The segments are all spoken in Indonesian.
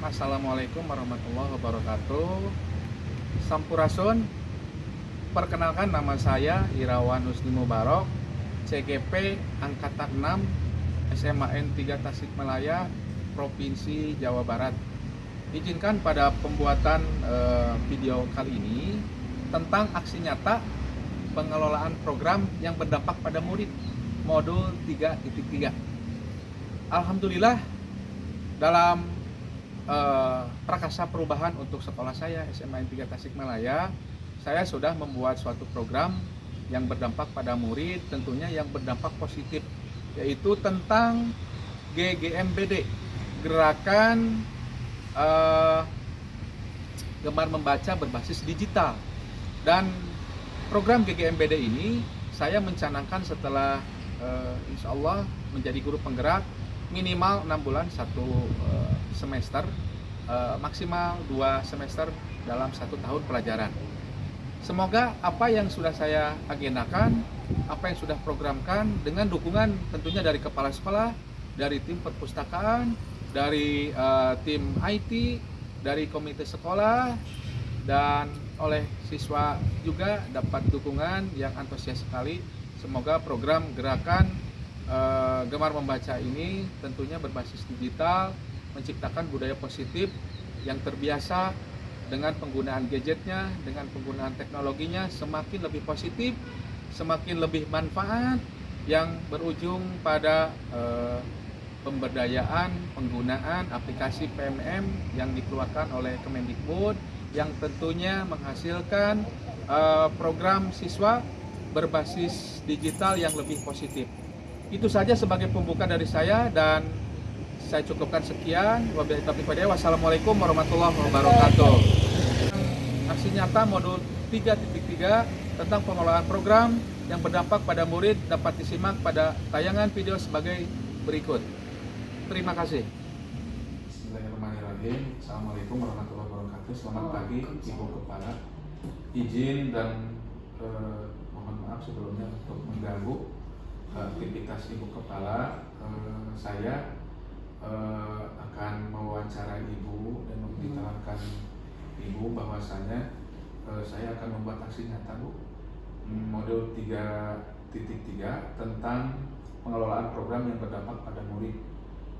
Assalamualaikum warahmatullahi wabarakatuh. Sampurasun. Perkenalkan, nama saya Irawan Husni Mubarok, CGP Angkatan 6 SMAN 3 Tasikmalaya, Provinsi Jawa Barat. Izinkan pada pembuatan video kali ini tentang aksi nyata pengelolaan program yang berdampak pada murid modul 3.3. Alhamdulillah, dalam prakasa perubahan untuk sekolah saya SMAN 3 Tasikmalaya, saya sudah membuat suatu program yang berdampak pada murid, tentunya yang berdampak positif, yaitu tentang GGMBD, gerakan gemar membaca berbasis digital. Dan program GGMBD ini saya mencanangkan setelah insya Allah menjadi guru penggerak minimal 6 bulan 1 semester, maksimal 2 semester dalam 1 tahun pelajaran. Semoga apa yang sudah saya agendakan, apa yang sudah programkan, dengan dukungan tentunya dari kepala sekolah, dari tim perpustakaan, dari tim IT, dari komite sekolah, dan oleh siswa juga dapat dukungan yang antusias sekali. Semoga program gerakan gemar membaca ini tentunya berbasis digital, menciptakan budaya positif yang terbiasa dengan penggunaan gadgetnya, dengan penggunaan teknologinya semakin lebih positif, semakin lebih manfaat, yang berujung pada pemberdayaan penggunaan aplikasi PMM yang dikeluarkan oleh Kemendikbud, yang tentunya menghasilkan program siswa berbasis digital yang lebih positif. Itu saja sebagai pembuka dari saya, dan saya cukupkan sekian. Wabillahi taufiq wal hidayah. Wassalamualaikum warahmatullahi wabarakatuh. Aksi nyata modul 3.3 tentang pengelolaan program yang berdampak pada murid dapat disimak pada tayangan video sebagai berikut. Terima kasih. Bismillahirrahmanirrahim. Assalamualaikum warahmatullahi wabarakatuh. Selamat pagi Ibu Kepala. Izin dan mohon maaf sebelumnya untuk mengganggu aktivitas Ibu Kepala. Saya akan mewawancarai Ibu dan memberitahukan Ibu bahwasanya saya akan membuat aksi nyata, Bu, modul 3.3 tentang pengelolaan program yang berdampak pada murid.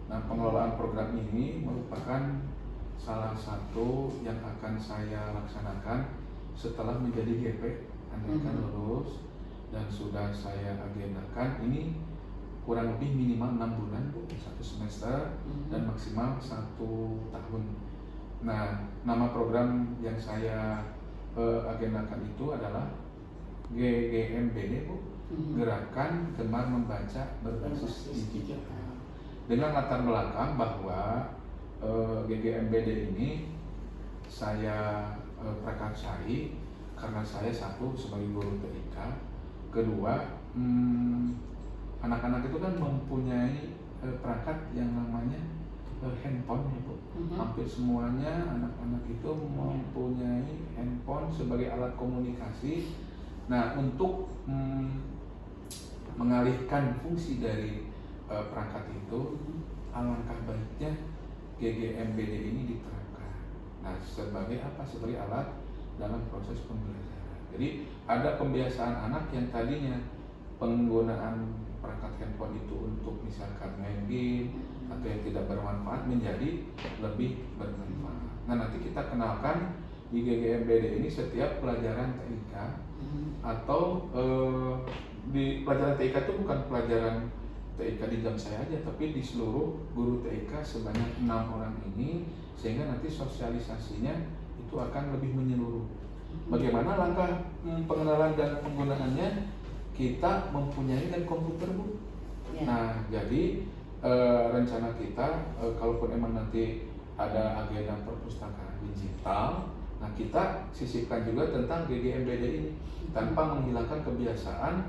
Nah, pengelolaan program ini merupakan salah satu yang akan saya laksanakan setelah menjadi GP, andaikan lulus dan sudah saya agendakan. Ini kurang lebih minimal 6 bulan, Bu, 1 semester dan maksimal 1 tahun. Nah, nama program yang saya agendakan itu adalah GGMBD, Bu, Gerakan Gemar Membaca Berbasis Digital. Dengan latar belakang bahwa GGMBD ini saya prakarsai karena saya satu sebagai guru TIK, kedua anak-anak itu kan mempunyai perangkat yang namanya handphone, ya, Bu. Hampir semuanya anak-anak itu mempunyai handphone sebagai alat komunikasi. Nah, untuk mengalihkan fungsi dari perangkat itu, alangkah baiknya GGMBD ini diterapkan. Nah, sebagai apa? Sebagai alat dalam proses pembelajaran. Jadi ada pembiasaan anak yang tadinya penggunaan perangkat handphone itu untuk misalkan main game atau yang tidak bermanfaat menjadi lebih bermanfaat. Nah, nanti kita kenalkan di GGMBD ini setiap pelajaran TIK atau di pelajaran TIK itu bukan pelajaran TIK di jam saya aja, tapi di seluruh guru TIK sebanyak 6 orang ini, sehingga nanti sosialisasinya itu akan lebih menyeluruh. Bagaimana langkah pengenalan dan penggunaannya? Kita mempunyai kan komputer, Bu. Ya. Nah, jadi rencana kita kalaupun emang nanti ada agenda perpustakaan digital, nah kita sisipkan juga tentang GGMBD ini tanpa menghilangkan kebiasaan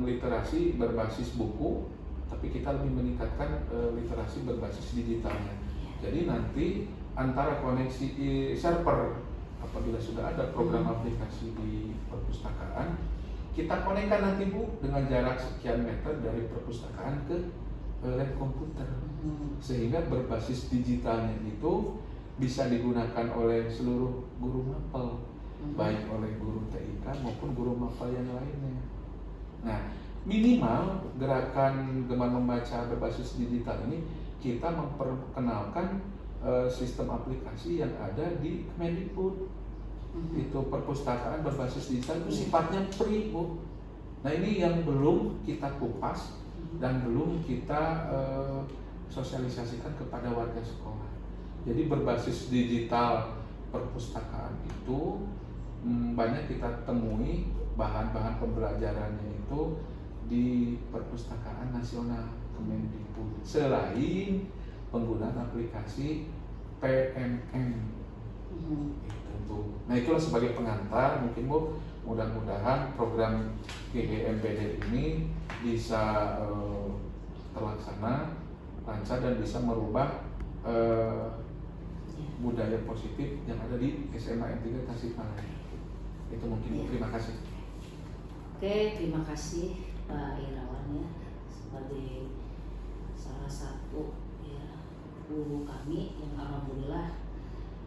literasi berbasis buku, tapi kita lebih meningkatkan literasi berbasis digitalnya. Jadi nanti antara koneksi server, apabila sudah ada program aplikasi di perpustakaan, kita konekkan nanti, Bu, dengan jarak sekian meter dari perpustakaan ke lab komputer, sehingga berbasis digitalnya itu bisa digunakan oleh seluruh guru mapel, baik oleh guru TIK maupun guru mapel yang lainnya. Nah, minimal gerakan Gemar Membaca Berbasis Digital ini kita memperkenalkan sistem aplikasi yang ada di Kemendikbud. Itu perpustakaan berbasis digital itu sifatnya free, Bu. Nah, ini yang belum kita kupas dan belum kita sosialisasikan kepada warga sekolah. Jadi berbasis digital perpustakaan itu banyak kita temui bahan-bahan pembelajarannya itu di Perpustakaan Nasional Kemendikbud, selain penggunaan aplikasi PMM. Nah, itulah sebagai pengantar mungkin, Bu. Mudah-mudahan program GGMBD ini bisa terlaksana lancar dan bisa merubah budaya positif yang ada di SMA N3 Tasikmalaya. Itu mungkin, Bu. Terima kasih. Oke, terima kasih Pak Irawan, ya, sebagai salah satu guru kami yang alhamdulillah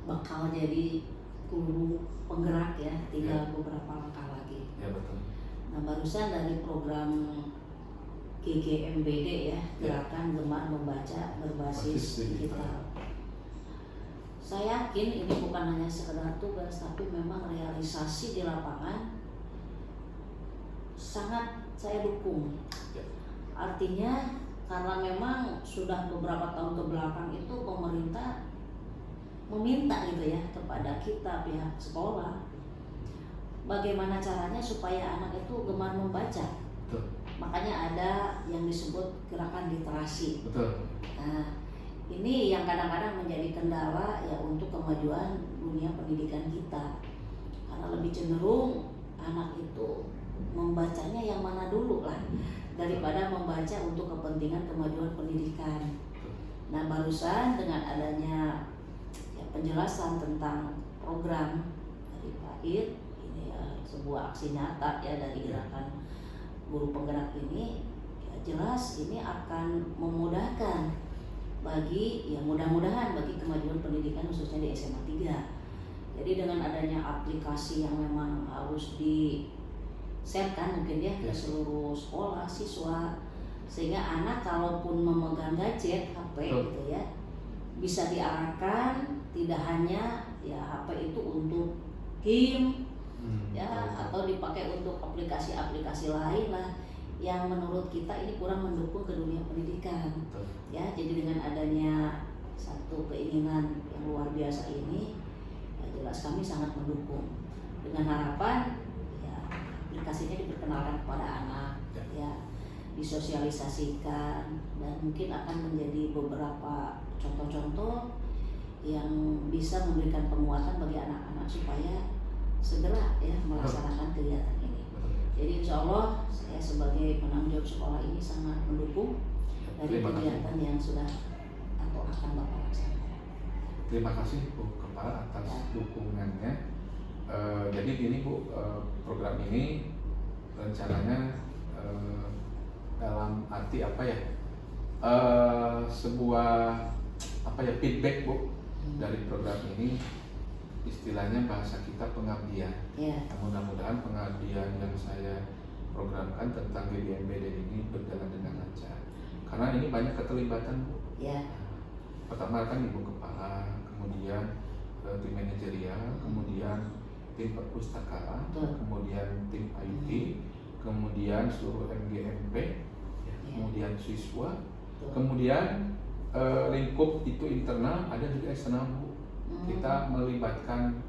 bakal jadi guru penggerak, ya, tinggal beberapa langkah lagi. Ya, betul. Nah, barusan dari program GGMBD, ya, Gerakan Gemar Membaca Berbasis Digital. Saya yakin ini bukan hanya sekedar tugas, tapi memang realisasi di lapangan sangat saya dukung. Artinya karena memang sudah beberapa tahun ke belakang itu pemerintah meminta gitu ya kepada kita pihak sekolah, bagaimana caranya supaya anak itu gemar membaca. Betul. Makanya ada yang disebut gerakan literasi. Betul. Nah, ini yang kadang-kadang menjadi kendala ya untuk kemajuan dunia pendidikan kita, karena lebih cenderung anak itu membacanya yang mana dulu lah daripada membaca untuk kepentingan kemajuan pendidikan. Nah, barusan dengan adanya ya, penjelasan tentang program dari Pak Ir, ini ya, sebuah aksi nyata ya dari gerakan guru penggerak ini, ya jelas ini akan memudahkan bagi, ya mudah-mudahan bagi kemajuan pendidikan khususnya di SMA 3. Jadi dengan adanya aplikasi yang memang harus di-sharekan mungkin ya ke seluruh sekolah, siswa, sehingga anak kalaupun memegang gadget HP gitu ya, bisa diarahkan tidak hanya ya HP itu untuk game ya, atau dipakai untuk aplikasi-aplikasi lain lah yang menurut kita ini kurang mendukung ke dunia pendidikan. Ya, jadi dengan adanya satu keinginan yang luar biasa ini, ya jelas kami sangat mendukung. Dengan harapan ya aplikasinya diperkenalkan kepada anak, ya disosialisasikan, dan mungkin akan menjadi beberapa contoh-contoh yang bisa memberikan penguatan bagi anak-anak supaya segera ya melaksanakan kegiatan ini. Jadi insya Allah saya sebagai penanggung jawab sekolah ini sangat mendukung dari kegiatan yang sudah atau akan Bapak laksanakan. Terima kasih Bu Kepala atas dukungannya. Jadi gini Bu, program ini rencananya dalam arti apa ya? Sebuah apa ya, feedback Bu dari program ini, istilahnya bahasa kita pengabdian. Nah, mudah-mudahan pengabdian yang saya programkan tentang GGMBD ini berjalan dengan lancar. Karena ini banyak keterlibatan Bu. Pertama kan Ibu Kepala, kemudian tim manajerial, kemudian tim perpustakaan, kemudian tim IT, kemudian seluruh MGMP, kemudian siswa, kemudian lingkup itu internal, ada juga eksternal Bu. Kita melibatkan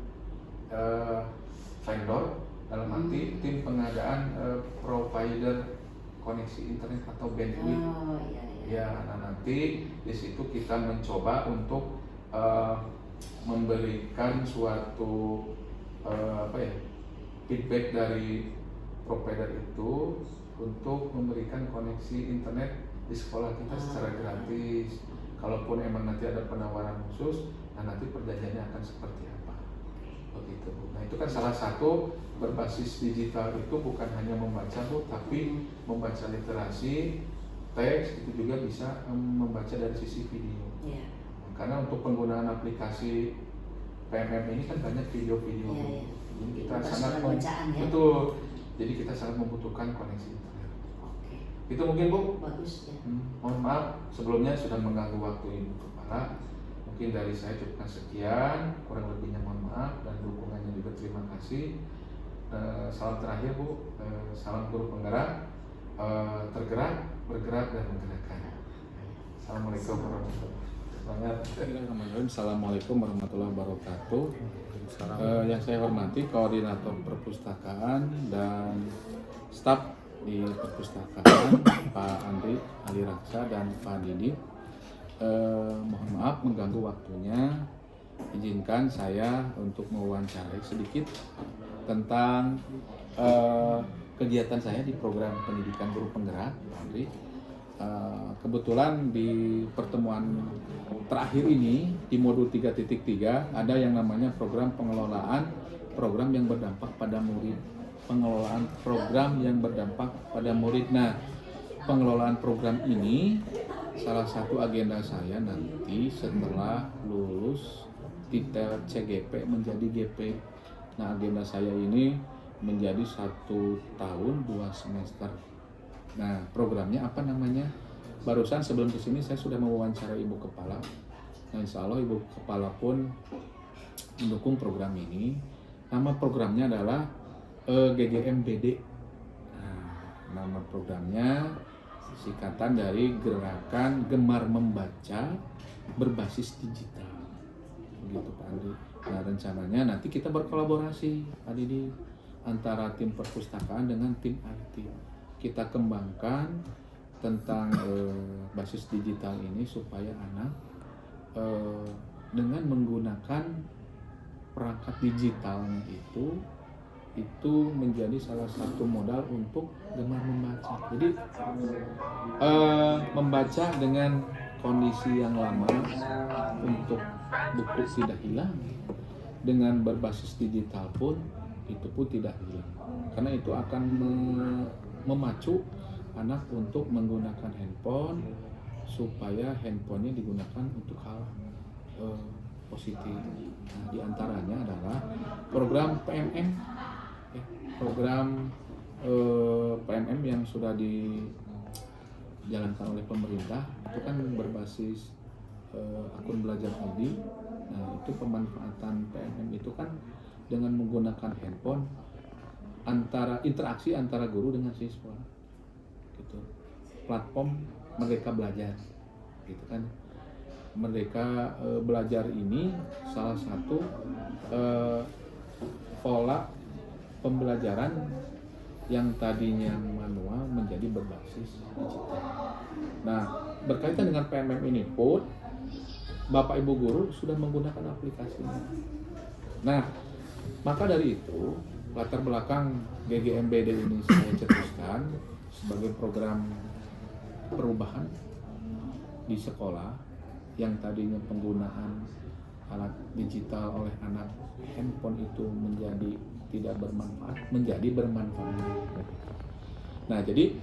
vendor dalam arti tim pengadaan provider koneksi internet atau bandwidth. Ya, nah nanti di situ kita mencoba untuk memberikan suatu apa ya, feedback dari provider itu untuk memberikan koneksi internet di sekolah kita secara gratis. Kalaupun emang nanti ada penawaran khusus, nah nanti perjanjiannya akan seperti apa, begitu Bu. Nah itu kan salah satu berbasis digital itu bukan hanya membaca Bu, tapi membaca literasi, teks, itu juga bisa membaca dari sisi video. Karena untuk penggunaan aplikasi PMM ini kan banyak video-video. Jadi kita sangat betul. Jadi kita sangat membutuhkan koneksi internet. Itu mungkin Bu. Bagus ya. Mohon maaf sebelumnya sudah mengganggu waktu Ibu Kepala. Mungkin dari saya cukupkan sekian, kurang lebihnya mohon maaf, dan dukungannya juga terima kasih. Salam terakhir Bu, salam guru penggerak, tergerak, bergerak, dan menggerakkan. Assalamualaikum warahmatullahi wabarakatuh. Assalamualaikum warahmatullahi wabarakatuh. Yang saya hormati koordinator perpustakaan dan staf di perpustakaan Pak Andri Ali Raksa dan Pak Didi. Mohon maaf mengganggu waktunya. Izinkan saya untuk mewawancarai sedikit tentang kegiatan saya di program pendidikan guru penggerak, Pak Andri. Kebetulan di pertemuan terakhir ini di modul 3.3 ada yang namanya program pengelolaan program yang berdampak pada murid. Pengelolaan program yang berdampak pada murid. Nah, pengelolaan program ini salah satu agenda saya nanti setelah lulus titel CGP menjadi GP. Nah, agenda saya ini menjadi 1 tahun 2 semester. Nah, programnya apa namanya? Barusan sebelum kesini saya sudah mewawancara Ibu Kepala. Nah, insya Allah Ibu Kepala pun mendukung program ini. Nama programnya adalah GGMBD. Nah, nama programnya singkatan dari Gerakan Gemar Membaca Berbasis Digital. begitu Pak Andri. Nah rencananya nanti kita berkolaborasi Pak Didi antara tim perpustakaan dengan tim IT. Kita kembangkan tentang basis digital ini supaya anak dengan menggunakan perangkat digitalnya itu menjadi salah satu modal untuk gemar membaca. Jadi membaca dengan kondisi yang lama untuk buku tidak hilang, dengan berbasis digital pun itu pun tidak hilang, karena itu akan memacu anak untuk menggunakan handphone supaya handphonenya digunakan untuk hal positif. Nah, diantaranya adalah program PMM, program PMM yang sudah dijalankan oleh pemerintah itu kan berbasis akun belajar ID. Nah, itu pemanfaatan PMM itu kan dengan menggunakan handphone, interaksi antara guru dengan siswa, gitu. Platform Merdeka Belajar, gitu kan. Merdeka Belajar ini salah satu pola pembelajaran yang tadinya manual menjadi berbasis digital. Nah, berkaitan dengan PMM ini pun Bapak Ibu guru sudah menggunakan aplikasinya. Nah, maka dari itu latar belakang GGMBD ini saya cetuskan sebagai program perubahan di sekolah yang tadinya penggunaan alat digital oleh anak handphone itu menjadi tidak bermanfaat, menjadi bermanfaat. Nah, jadi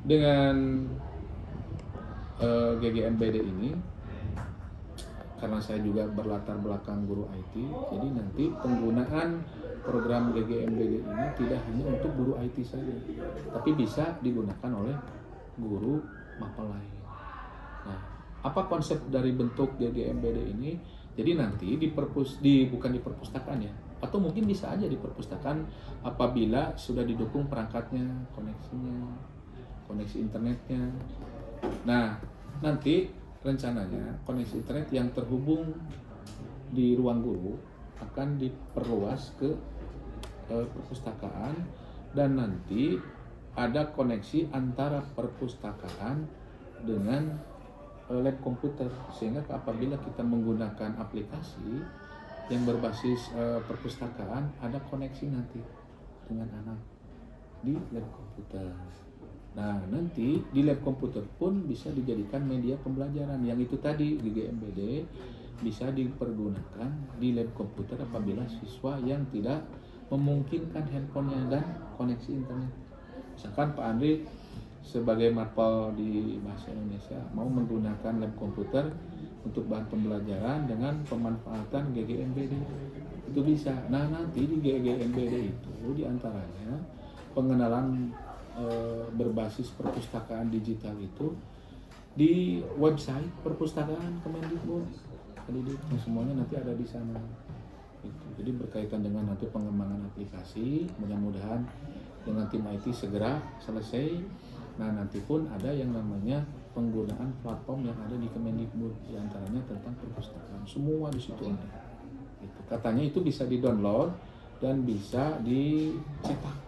dengan GGMBD ini, karena saya juga berlatar belakang guru IT, jadi nanti penggunaan program GGMBD ini tidak hanya untuk guru IT saja, tapi bisa digunakan oleh guru mapel lain. Nah, apa konsep dari bentuk GGMBD ini? Jadi nanti bukan di perpustakaan ya, atau mungkin bisa aja di perpustakaan apabila sudah didukung perangkatnya, koneksinya, koneksi internetnya. Nah, nanti rencananya koneksi internet yang terhubung di ruang guru akan diperluas ke perpustakaan, dan nanti ada koneksi antara perpustakaan dengan lab komputer, sehingga apabila kita menggunakan aplikasi yang berbasis perpustakaan, ada koneksi nanti dengan anak di lab komputer. Nah, nanti di lab komputer pun bisa dijadikan media pembelajaran yang itu tadi GGMBD bisa dipergunakan di lab komputer apabila siswa yang tidak memungkinkan handphonenya dan koneksi internet. Misalkan Pak Andri sebagai mapel di bahasa Indonesia mau menggunakan lab komputer untuk bahan pembelajaran dengan pemanfaatan GGMBD, itu bisa. Nah, nanti di GGMBD itu diantaranya pengenalan berbasis perpustakaan digital itu di website perpustakaan Kemendikbud. Jadi semuanya nanti ada di sana. Jadi berkaitan dengan nanti pengembangan aplikasi, mudah-mudahan dengan tim IT segera selesai. Nah, nanti pun ada yang namanya penggunaan platform yang ada di Kemendikbud, diantaranya tentang perpustakaan. Semua di situ ada. Katanya itu bisa di-download dan bisa dicetak.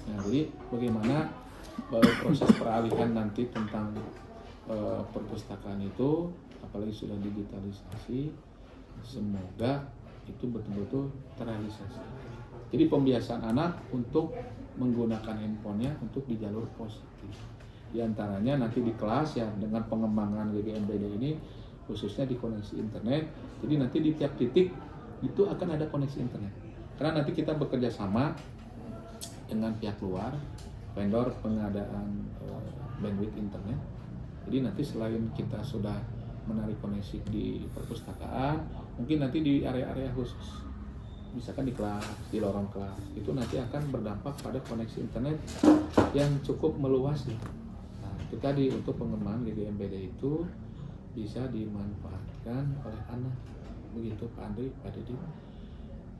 Nah, jadi bagaimana proses peralihan nanti tentang perpustakaan itu, apalagi sudah digitalisasi, semoga itu betul-betul terrealisasi. Jadi pembiasaan anak untuk menggunakan handphonenya untuk di jalur positif. Di antaranya nanti di kelas ya dengan pengembangan GGMBD ini khususnya di koneksi internet. Jadi nanti di tiap titik itu akan ada koneksi internet. Karena nanti kita bekerja sama dengan pihak luar, vendor pengadaan bandwidth internet. Jadi nanti selain kita sudah menarik koneksi di perpustakaan, mungkin nanti di area-area khusus, misalkan di kelas, di lorong kelas, itu nanti akan berdampak pada koneksi internet yang cukup meluas. Nah, itu tadi untuk pengembangan GGMBD itu bisa dimanfaatkan oleh anak. Begitu Pak Andri, Pak Didi.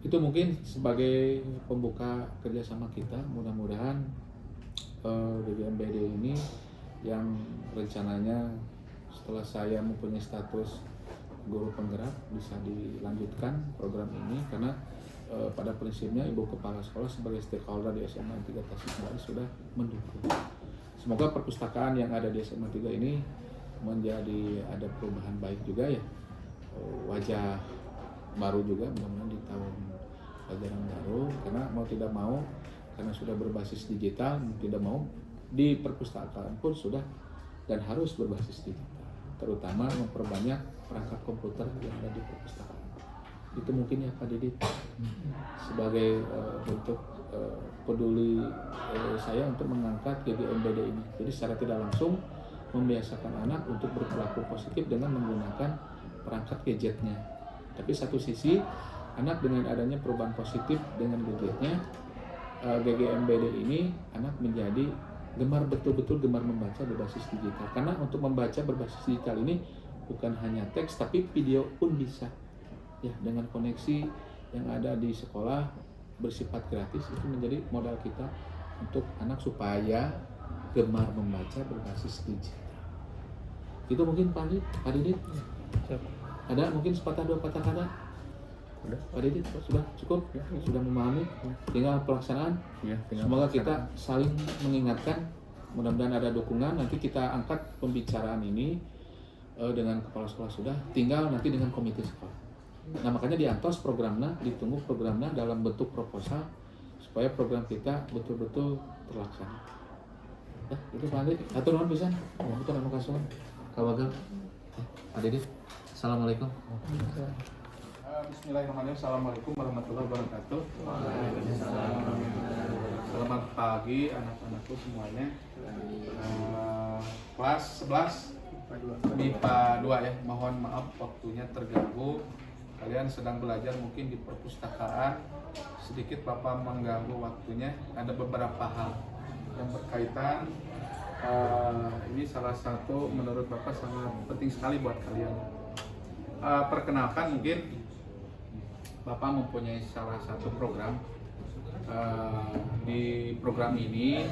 Itu mungkin sebagai pembuka kerjasama kita. Mudah-mudahan GGMBD ini yang rencananya setelah saya mempunyai status guru penggerak bisa dilanjutkan program ini karena pada prinsipnya Ibu Kepala Sekolah sebagai stakeholder di SMA 3 Tasikmalaya sudah mendukung. Semoga perpustakaan yang ada di SMA 3 ini menjadi ada perubahan baik juga ya, wajah baru juga mudah-mudahan di tahun ajaran baru, karena mau tidak mau karena sudah berbasis digital, mau tidak mau di perpustakaan pun sudah dan harus berbasis digital, terutama memperbanyak perangkat komputer yang ada di perpustakaan. Itu mungkin ya Pak Didit sebagai bentuk peduli saya untuk mengangkat GGMBD ini. Jadi secara tidak langsung membiasakan anak untuk berperilaku positif dengan menggunakan perangkat gadgetnya. Tapi satu sisi anak dengan adanya perubahan positif dengan gadgetnya, GGMBD ini anak menjadi gemar, betul-betul gemar membaca berbasis digital. Karena untuk membaca berbasis digital ini bukan hanya teks tapi video pun bisa. Ya, dengan koneksi yang ada di sekolah bersifat gratis itu menjadi modal kita untuk anak supaya gemar membaca berbasis digital. Itu mungkin Pak Didit. Ada mungkin sepatah dua patah kata. Udah. Pak Didit sudah cukup, sudah memahami. Tinggal pelaksanaan. Semoga kita saling mengingatkan. Mudah-mudahan ada dukungan. Nanti kita angkat pembicaraan ini dengan kepala sekolah sudah. Tinggal nanti dengan komite sekolah. Nah makanya diantos programnya, ditunggu programnya dalam bentuk proposal supaya program kita betul-betul terlaksana. Ya, itu Pak Didit. Atur nuhun pisan. Itu nama kasuhan. Kawagal. Pak Didit. Assalamualaikum. Bismillahirrahmanirrahim. Assalamualaikum warahmatullahi wabarakatuh. Selamat pagi anak-anakku semuanya. Kelas 11 MIPA 2 ya. Mohon maaf waktunya terganggu. Kalian sedang belajar mungkin di perpustakaan, sedikit Bapak mengganggu waktunya. Ada beberapa hal yang berkaitan, ini salah satu menurut Bapak sangat penting sekali buat kalian. Perkenalkan, mungkin Bapak mempunyai salah satu program. Di program ini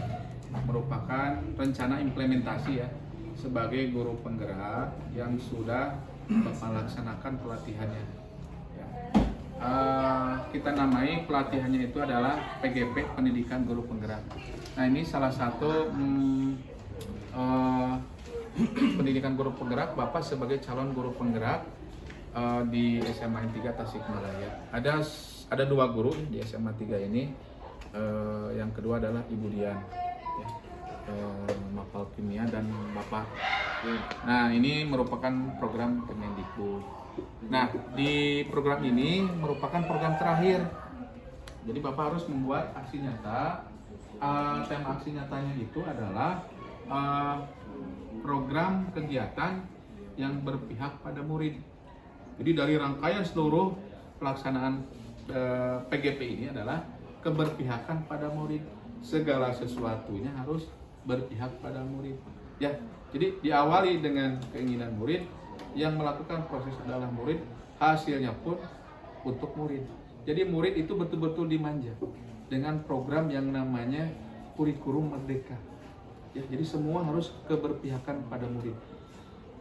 merupakan rencana implementasi ya, sebagai guru penggerak yang sudah Bapak laksanakan pelatihannya. Kita namai pelatihannya itu adalah PGP, Pendidikan Guru Penggerak. Nah ini salah satu pendidikan guru penggerak. Bapak sebagai calon guru penggerak di SMA 3 Tasikmalaya. Ada dua guru di SMA 3 ini. Yang kedua adalah Ibu Dian, ya, Mapal Kimia, dan Bapak. Nah ini merupakan program Kemendikbud. Nah, di program ini merupakan program terakhir. Jadi Bapak harus membuat aksi nyata. Tema aksi nyatanya itu adalah program kegiatan yang berpihak pada murid. Jadi dari rangkaian seluruh pelaksanaan PGP ini adalah keberpihakan pada murid. Segala sesuatunya harus berpihak pada murid. Ya, jadi diawali dengan keinginan murid. Yang melakukan proses adalah murid, hasilnya pun untuk murid. Jadi murid itu betul-betul dimanja dengan program yang namanya kurikulum merdeka. Ya, jadi semua harus keberpihakan pada murid.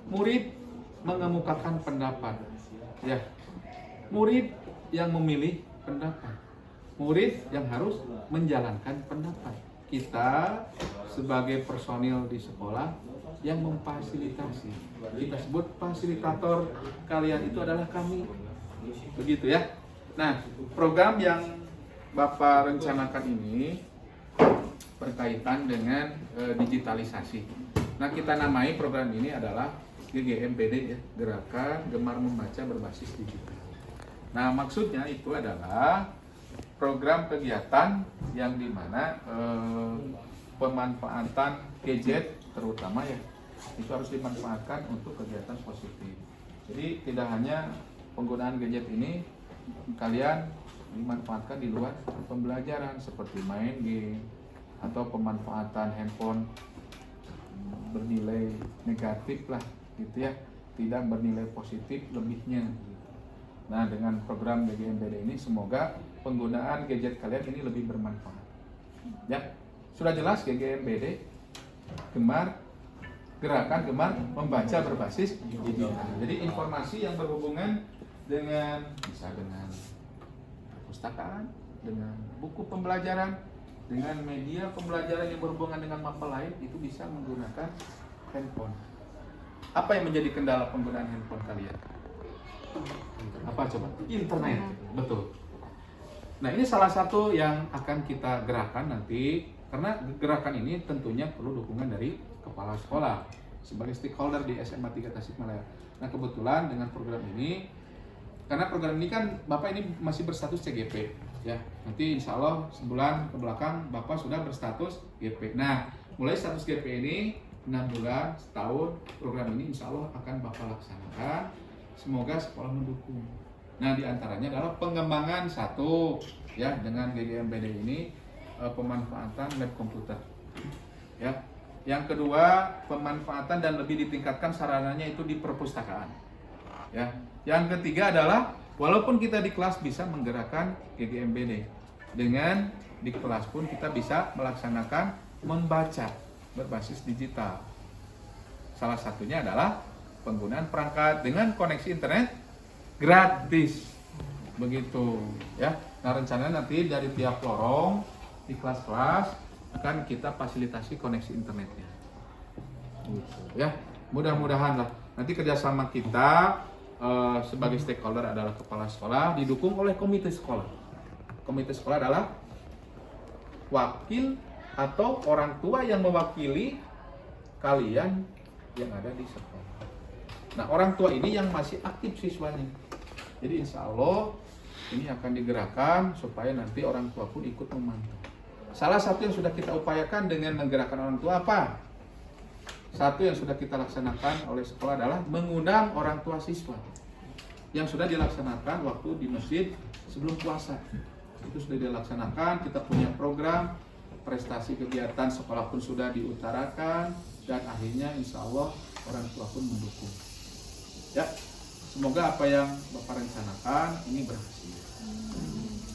Murid mengemukakan pendapat. Ya, murid yang memilih pendapat. Murid yang harus menjalankan pendapat. Kita sebagai personil di sekolah yang memfasilitasi, kita sebut fasilitator kalian itu adalah kami, begitu ya. Nah, program yang Bapak rencanakan ini berkaitan dengan digitalisasi. Nah, kita namai program ini adalah GGMBD ya, Gerakan Gemar Membaca Berbasis Digital. Nah, maksudnya itu adalah program kegiatan yang dimana pemanfaatan gadget terutama ya itu harus dimanfaatkan untuk kegiatan positif. Jadi tidak hanya penggunaan gadget ini kalian dimanfaatkan di luar pembelajaran seperti main game atau pemanfaatan handphone bernilai negatif lah gitu ya, tidak bernilai positif lebihnya. Nah dengan program GGMBD ini semoga penggunaan gadget kalian ini lebih bermanfaat. Ya sudah jelas GGMBD gerakan gemar membaca berbasis digital. Jadi informasi yang berhubungan dengan bisa dengan perpustakaan, dengan buku pembelajaran, dengan media pembelajaran yang berhubungan dengan mapel lain itu bisa menggunakan handphone. Apa yang menjadi kendala penggunaan handphone kalian? Apa coba? Internet, betul. Nah, ini salah satu yang akan kita gerakan nanti, karena gerakan ini tentunya perlu dukungan dari kepala sekolah sebagai stakeholder di SMA 3 Tasikmalaya. Nah, kebetulan dengan program ini, karena program ini kan Bapak ini masih berstatus CGP, ya. Nanti insya Allah sebulan ke belakang Bapak sudah berstatus GP. Nah, mulai status GP ini 6 bulan, setahun, program ini insya Allah akan Bapak laksanakan. Semoga sekolah mendukung. Nah, diantaranya adalah pengembangan satu, ya, dengan GGMBD ini pemanfaatan lab komputer, ya. Yang kedua, pemanfaatan dan lebih ditingkatkan sarananya itu di perpustakaan, ya. Yang ketiga adalah walaupun kita di kelas bisa menggerakkan GGMBD, dengan di kelas pun kita bisa melaksanakan membaca berbasis digital. Salah satunya adalah penggunaan perangkat dengan koneksi internet gratis, begitu, ya. Nah, rencananya nanti dari tiap lorong di kelas-kelas akan kita fasilitasi koneksi internetnya, ya. Mudah-mudahan lah nanti kerjasama kita sebagai stakeholder adalah kepala sekolah didukung oleh komite sekolah. Komite sekolah adalah wakil atau orang tua yang mewakili kalian yang ada di sekolah. Nah, orang tua ini yang masih aktif siswanya. Jadi insya Allah ini akan digerakkan supaya nanti orang tua pun ikut memantau. Salah satu yang sudah kita upayakan dengan menggerakkan orang tua apa? Satu yang sudah kita laksanakan oleh sekolah adalah mengundang orang tua siswa. Yang sudah dilaksanakan waktu di masjid sebelum puasa. Itu sudah dilaksanakan, kita punya program, prestasi kegiatan sekolah pun sudah diutarakan, dan akhirnya insya Allah orang tua pun mendukung. Ya, semoga apa yang Bapak rencanakan ini berhasil.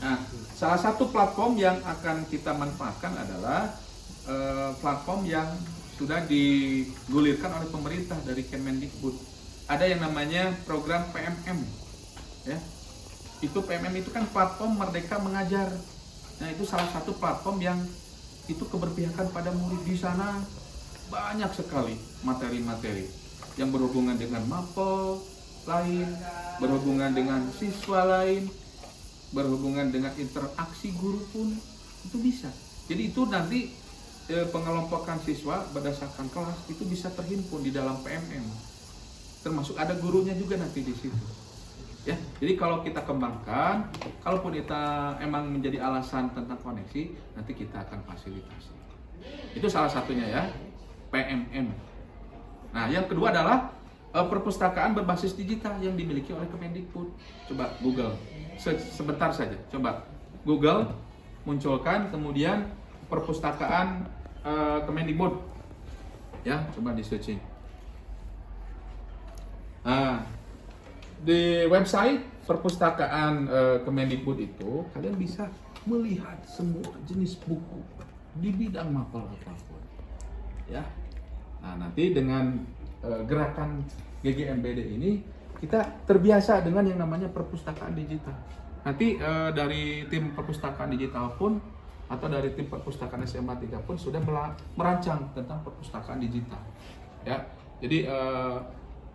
Nah, salah satu platform yang akan kita manfaatkan adalah platform yang sudah digulirkan oleh pemerintah dari Kemendikbud. Ada yang namanya program PMM, ya. Itu PMM itu kan platform Merdeka Mengajar. Nah, itu salah satu platform yang itu keberpihakan pada murid. Di sana banyak sekali materi-materi yang berhubungan dengan mapel lain, berhubungan dengan siswa lain, berhubungan dengan interaksi guru pun itu bisa. Jadi itu nanti pengelompokan siswa berdasarkan kelas itu bisa terhimpun di dalam PMM. Termasuk ada gurunya juga nanti di situ. Ya, jadi kalau kita kembangkan, kalaupun kita emang menjadi alasan tentang koneksi, nanti kita akan fasilitasi. Itu salah satunya ya, PMM. Nah, yang kedua adalah perpustakaan berbasis digital yang dimiliki oleh Kemendikbud. Coba Google, sebentar saja. Coba Google, munculkan kemudian perpustakaan Kemendikbud. Ya, coba di searching. Nah, di website perpustakaan Kemendikbud itu kalian bisa melihat semua jenis buku di bidang mapel apapun. Ya. Nah, nanti dengan gerakan GGMBD ini kita terbiasa dengan yang namanya perpustakaan digital. Nanti dari tim perpustakaan digital pun atau dari tim perpustakaan SMA 3 pun sudah merancang tentang perpustakaan digital. Ya. Jadi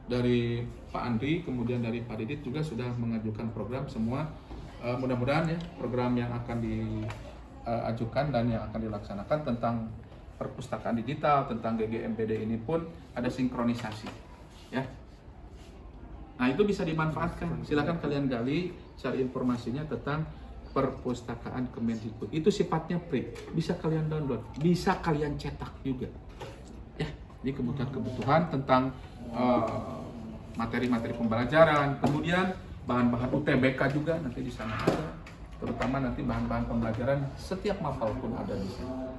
dari Pak Andri kemudian dari Pak Didit juga sudah mengajukan program semua. Mudah-mudahan ya program yang akan diajukan dan yang akan dilaksanakan tentang perpustakaan digital, tentang GGMBD ini pun ada sinkronisasi, ya. Nah, itu bisa dimanfaatkan. Silakan kalian gali, cari informasinya tentang perpustakaan Kemendikbud. Itu sifatnya free, bisa kalian download, bisa kalian cetak juga, ya. Ini kebutuhan tentang materi-materi pembelajaran, kemudian bahan-bahan UTBK juga nanti di sana ada, terutama nanti bahan-bahan pembelajaran setiap mapel pun ada di sana.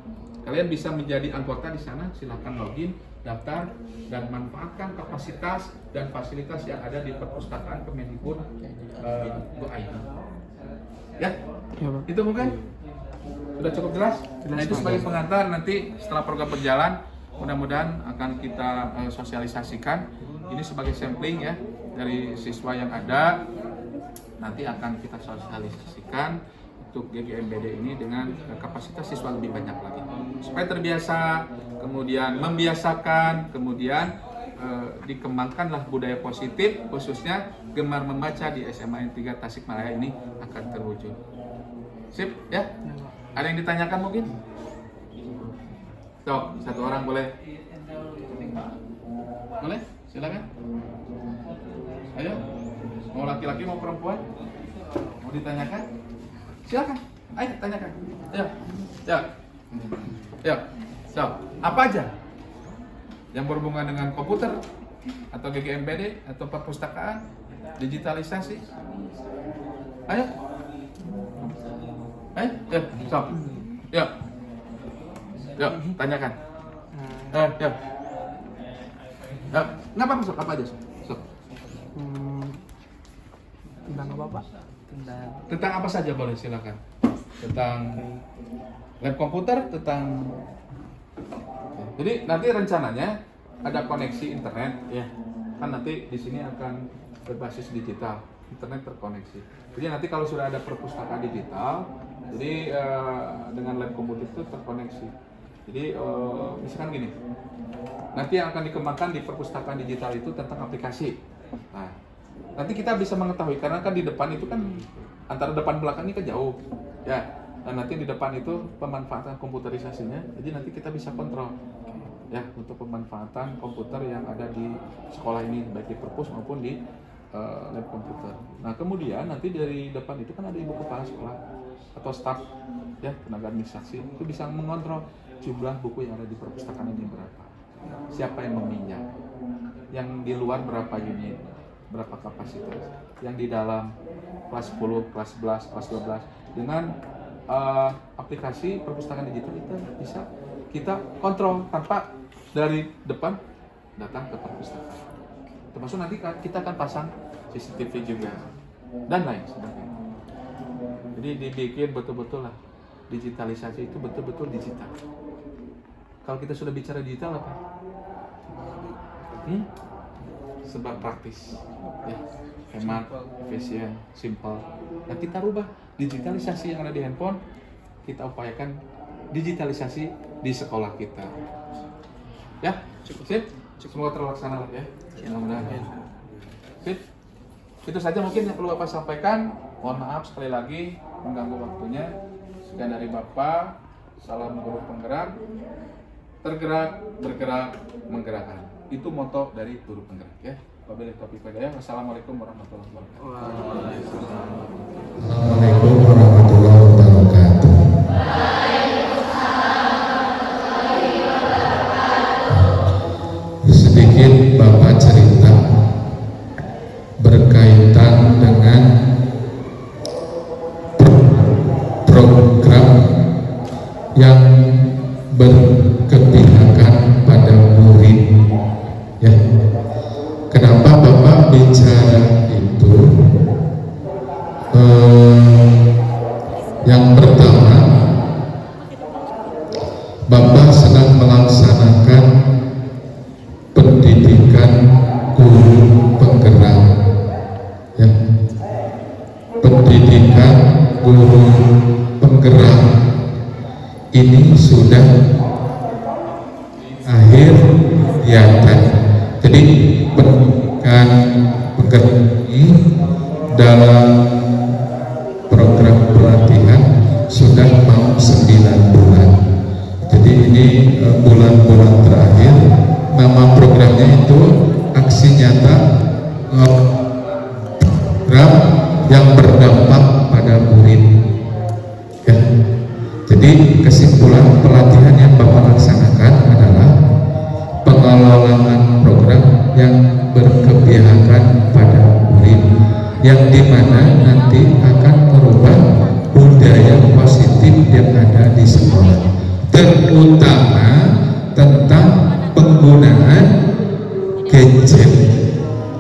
Kalian bisa menjadi anggota di sana, silakan login, daftar, dan manfaatkan kapasitas dan fasilitas yang ada di perpustakaan Kemendikbud.id. Ya, Pak. Itu mungkin sudah cukup jelas. Nah, itu sebagai pengantar nanti setelah program berjalan mudah-mudahan akan kita sosialisasikan ini sebagai sampling ya dari siswa yang ada. Nanti akan kita sosialisasikan untuk GGMBD ini dengan kapasitas siswa lebih banyak lagi supaya terbiasa, kemudian membiasakan, kemudian dikembangkanlah budaya positif, khususnya gemar membaca di SMA N 3 Tasikmalaya ini akan terwujud. Sip ya? Ada yang ditanyakan mungkin? Sok, satu orang boleh? Boleh? Silakan. Ayo. Mau laki-laki mau perempuan? Mau ditanyakan? Silakan. Ayo tanyakan. Ya. Ya. Ya. So, apa aja yang berhubungan dengan komputer atau GGMBD atau perpustakaan, digitalisasi? Ayo. Ayo, ya, so. Ya. Ya, tanyakan. Ya. Ya, ngapa masuk apa aja, so? Tentang apa Pak? Tentang apa saja boleh, silakan. Tentang lab komputer, tentang. Jadi nanti rencananya ada koneksi internet, ya. Kan nanti di sini akan berbasis digital, internet terkoneksi. Jadi nanti kalau sudah ada perpustakaan digital, jadi dengan lab komputer itu terkoneksi. Jadi misalkan gini, nanti yang akan dikembangkan di perpustakaan digital itu tentang aplikasi. Nah, nanti kita bisa mengetahui karena kan di depan itu kan antara depan belakang ini kan jauh, ya. Dan nanti di depan itu pemanfaatan komputerisasinya, jadi nanti kita bisa kontrol, ya, untuk pemanfaatan komputer yang ada di sekolah ini, baik di perpus maupun di lab komputer. Nah, kemudian nanti dari depan itu kan ada ibu kepala sekolah atau staf, ya, tenaga administrasi, itu bisa mengontrol jumlah buku yang ada di perpustakaan ini berapa, siapa yang meminjam, yang di luar berapa unit, berapa kapasitas, yang di dalam kelas 10, kelas 11, kelas 12. Dengan aplikasi perpustakaan digital itu bisa kita kontrol tanpa dari depan datang ke perpustakaan. Termasuk nanti kita akan pasang CCTV juga dan lain sebagainya. Jadi dibikin betul-betul lah, digitalisasi itu betul-betul digital. Kalau kita sudah bicara digital apa? Sebab praktis, ya, hemat, efisien, simple. Nah, kita rubah digitalisasi yang ada di handphone, kita upayakan digitalisasi di sekolah kita. Ya, sip. Semoga terlaksana ya. Mudah-mudahan. Sip. Itu saja mungkin yang perlu Bapak sampaikan. Mohon maaf sekali lagi mengganggu waktunya. Sekian dari Bapak. Salam guru penggerak. Tergerak, bergerak, menggerakkan. Itu moto dari guru penggerak ya. Wabillahi taufiq wal hidayah. Wassalamualaikum warahmatullahi wabarakatuh. Assalamualaikum warahmatullahi wabarakatuh. Sedikit Bapak cerita berkaitan dengan program yang berkepihakan pada murid, ya. Kenapa Bapak bicara itu? Yang pertama, Bapak sedang melaksanakan pendidikan guru penggerak, ya. Pendidikan guru penggerak ini sudah akhir kegiatan. Jadi pendidikan penggerak ini dalam program pelatihan sudah mau 9 bulan. Jadi ini bulan-bulan terakhir. Nama programnya itu aksi nyata program yang berdampak pada murid, ya. Jadi kesimpulan pelatihan yang Bapak laksanakan adalah pengelolaan program yang berkepihakan pada murid, yang dimana nanti akan merubah budaya positif yang ada di sekolah, terutama tentang penggunaan gadget,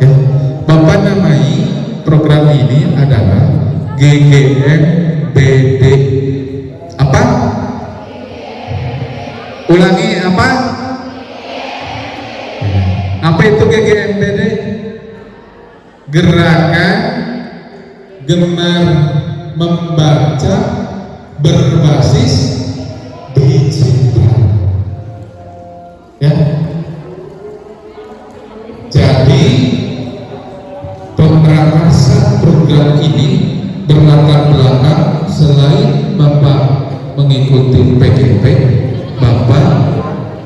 ya. Bapak namai program ini adalah GGMBD. Apa? Ulangi, apa? itu GGMBD? Gerakan Gemar Membaca Berbasis Digital. Ya. Jadi pemberangkatan program ini berlatar belakang selain Bapak mengikuti PGP, Bapak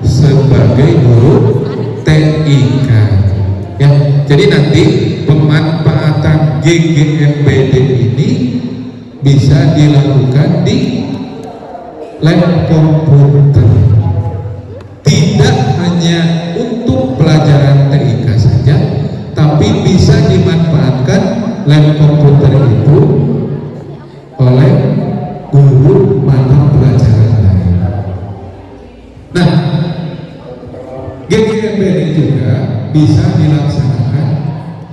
sebagai guru TIK. Ya, jadi nanti pemanfaatan GGMBD ini bisa dilakukan di lab komputer. Tidak hanya untuk pelajaran TIK saja, tapi bisa dimanfaatkan lab komputer itu oleh guru mata pelajaran lain. Nah, GGMBD juga bisa dilaksanakan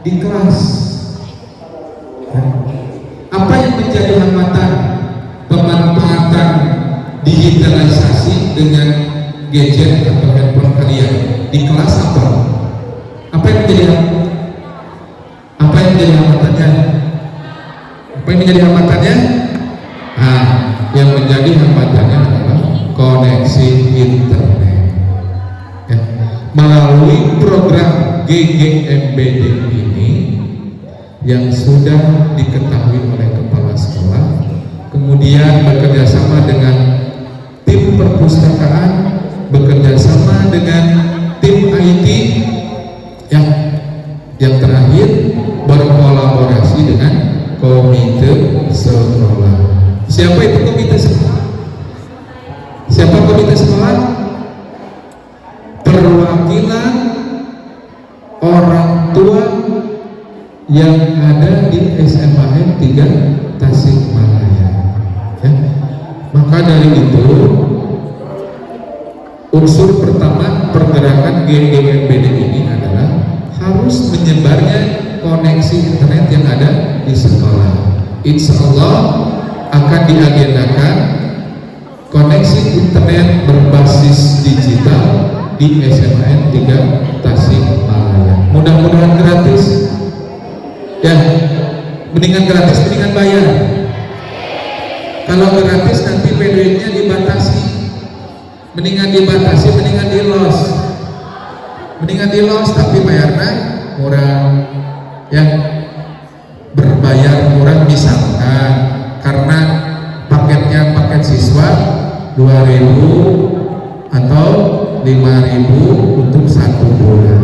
di kelas. Apa yang menjadi hambatan pemanfaatan digitalisasi dengan gadget atau handphone kalian di kelas apa? Apa yang menjadi hambatannya? Apa yang menjadi hambatannya? Yang menjadi hambatannya adalah koneksi internet. Ya. Melalui program GGMBD ini yang sudah diketahui oleh kepala sekolah, kemudian bekerjasama dengan tim perpustakaan, bekerjasama dengan tim IT, yang terakhir berkolaborasi dengan komite sekolah. Siapa itu komite sekolah? Siapa komite sekolah? Perwakilan orang tua yang ada di SMAN 3 Tasikmalaya. Ya. Maka dari itu unsur pertama pergerakan GGMBD ini adalah harus menyebarnya koneksi internet yang ada di sekolah. Insya Allah akan diagendakan koneksi internet berbasis digital di SMAN 3 Tasikmalaya. Mudah-mudahan gratis. Ya, mendingan gratis, mendingan bayar. Kalau gratis nanti PDN-nya dibatasi. Mendingan dibatasi, mendingan di los. Mendingan di los tapi bayarnya murah. Ya, berbayar murah misalkan karena paketnya paket siswa 2.000 atau 5.000 untuk 1 bulan.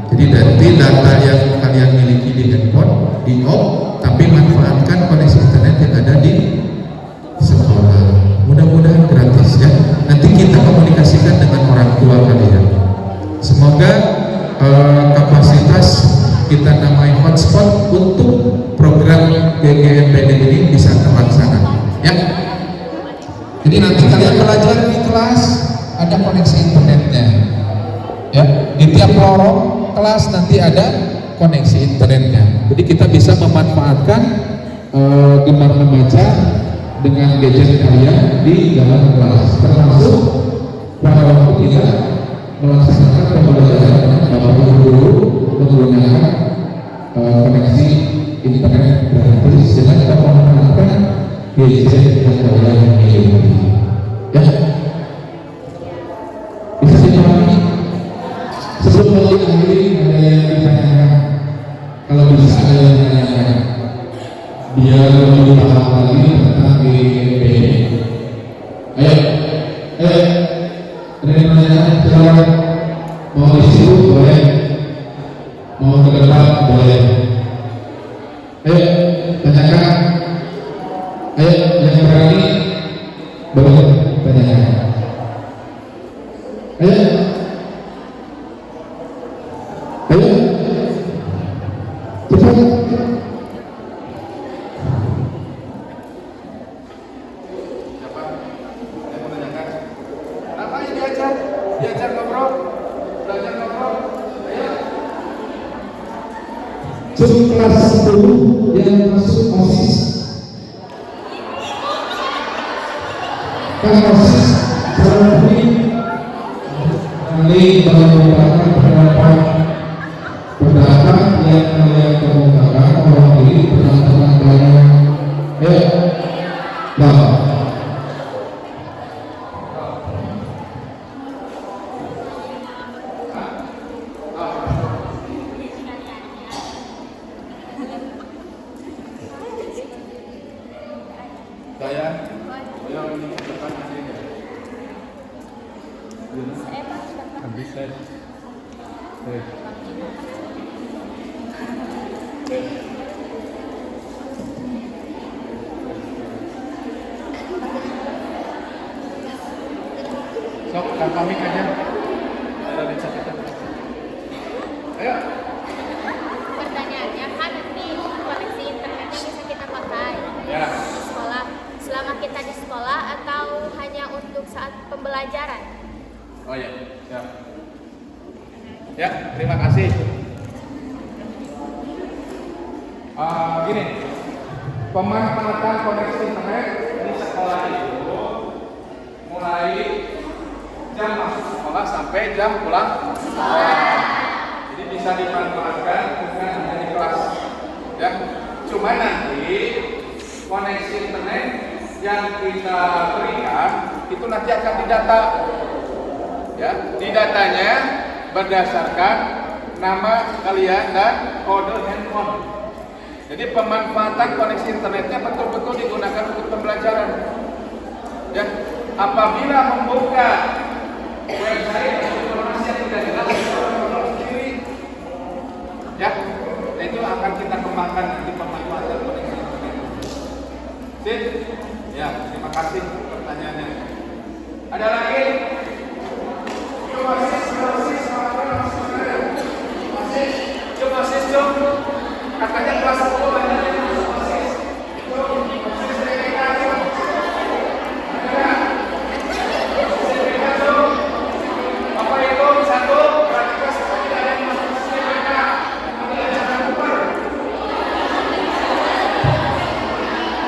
Jadi nanti data yang kalian miliki di handphone di off, tapi manfaatkan koneksi internet yang ada di sekolah. Mudah-mudahan gratis ya. Nanti kita komunikasikan dengan orang tua kalian. Semoga kapasitas kita namai hotspot untuk program GGMBD ini bisa terlaksana. Ya. Jadi nanti kalian belajar di kelas ada koneksi internetnya. Ya, di tiap lorong kelas nanti ada koneksi internetnya. Jadi kita bisa memanfaatkan gemar membaca dengan gadget kalian di dalam kelas, termasuk pada waktu kita melaksanakan pembelajaran Bapak Guru menggunakan koneksi internet gratis dengan kita memanfaatkan gadget yang kalian miliki. Ya, bisa dipahami. Sebelum mengakhiri ada yang ditanyakan, kalau bisa ada yang ditanyakan biar lebih paham lagi tentang GGMBD. Ayo, ada yang menanyakan, silakan. Mau di situ boleh, mau ke depan boleh. Ayo, tanyakan. Ayo, yang berani boleh tanyakan. Ayo. Ayo, cepat. Apa yang diajar? Diajar ngobrol, belajar ngobrol. Ayo. Kelas 10 yang masuk OSIS. Kan OSIS secara umum kali merupakan beberapa Sok, kan pamit aja. Ayo. Pertanyaannya kan nanti koneksi internetnya bisa kita pakai Ya. di sekolah selama kita di sekolah atau hanya untuk saat pembelajaran? Oh ya, siap. Ya, terima kasih. Gini, pemanfaatan koneksi internet di sekolah itu mulai jam masuk sekolah sampai jam pulang sekolah. Jadi bisa dimanfaatkan dengan hanya di kelas. Ya, cuma nanti koneksi internet yang kita berikan itu nanti akan didata. Ya, di datanya berdasarkan nama kalian dan kode handphone. Jadi pemanfaatan koneksi internetnya betul-betul digunakan untuk pembelajaran. Ya, apabila membuka website informasi yang tidak jelas, sendiri. Ya, itu akan kita kembangkan nanti pemanfaatan koneksi internet. Sip? Ya, terima kasih pertanyaannya. Ada lagi? Katanya kelas 10 banyak yang masih. Apa itu satu? Berarti kelas 10 tidak ada yang masuk SPK. Nanti ada yang keluar.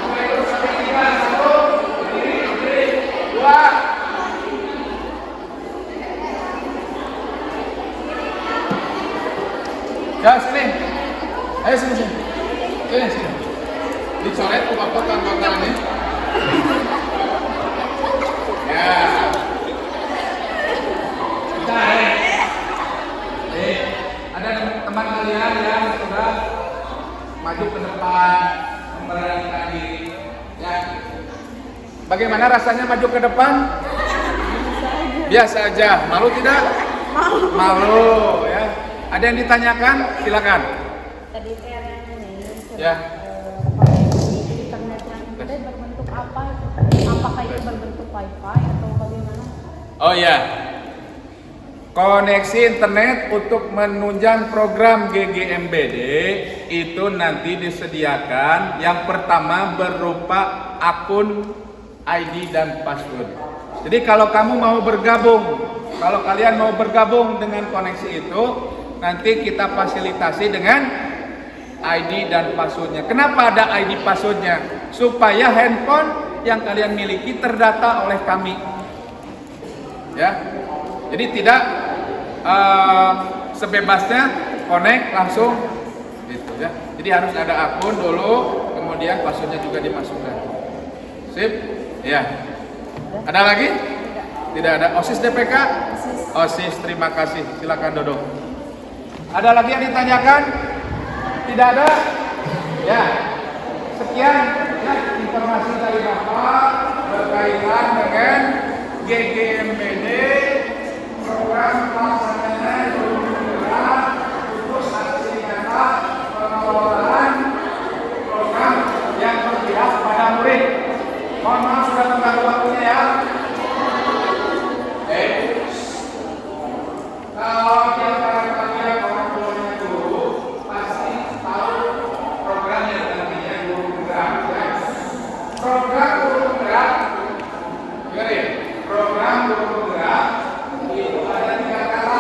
Apa itu sampai 3? 1, berdiri, 2. Ya, sini. Ayo sini. Sini. Dicoret waktu kan ini. Ya. Kita ada teman kalian yang sudah maju ke depan, memberanikan diri. Ya. Bagaimana rasanya maju ke depan? Biasa aja. Malu tidak? Malu ya. Ada yang ditanyakan? Silakan. Tadi saya nanya Ya. koneksi internet yang ada berbentuk apa? Apakah itu berbentuk wifi atau bagaimana? Oh ya. Koneksi internet untuk menunjang program GGMBD itu nanti disediakan yang pertama berupa akun ID dan password. Jadi kalau kamu mau bergabung, kalau kalian mau bergabung dengan koneksi itu, nanti kita fasilitasi dengan ID dan passwordnya. Kenapa ada ID passwordnya? Supaya handphone yang kalian miliki terdata oleh kami. Ya, jadi tidak sebebasnya connect langsung, gitu ya. Jadi harus ada akun dulu, kemudian passwordnya juga dimasukkan. Sip, ya. Ada lagi? Tidak ada. OSIS DPK? OSIS, terima kasih. Silakan duduk. Ada lagi yang ditanyakan? Tidak ada? Ya. Sekian ya informasi dari Bapak berkaitan dengan GGMBD program pelaksanaan guru penggerak khusus aksi nyata pengelolaan program yang berpihak pada murid. Mohon maaf sudah mengganggu waktunya ya. Kalau di antara kalian orang tuanya guru pasti tahu program yang namanya guru penggerak. Ya. Program guru penggerak, program guru penggerak itu ada 3 kata.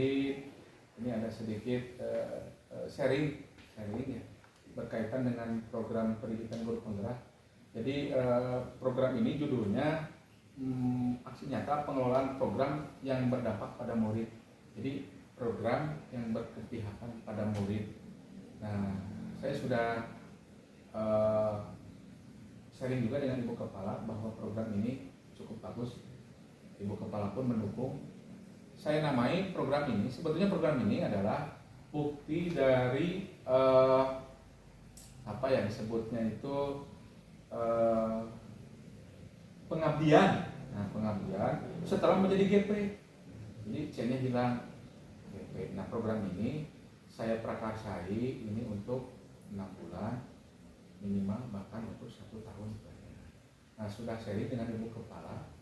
murid, ini ada sedikit sharing ya, berkaitan dengan program pendidikan guru penggerak. Jadi program ini judulnya aksi nyata pengelolaan program yang berdampak pada murid. Jadi program yang berkepihakan pada murid. Nah, saya sudah sharing juga dengan Ibu Kepala bahwa program ini cukup bagus. Ibu Kepala pun mendukung. Saya namai program ini, sebetulnya program ini adalah bukti dari apa yang disebutnya itu pengabdian. Nah, pengabdian setelah menjadi GP. Jadi C-nya hilang GP. Nah, program ini saya prakarsai ini untuk 6 bulan minimal, bahkan untuk 1 tahun. Nah, sudah sharing dengan Ibu Kepala.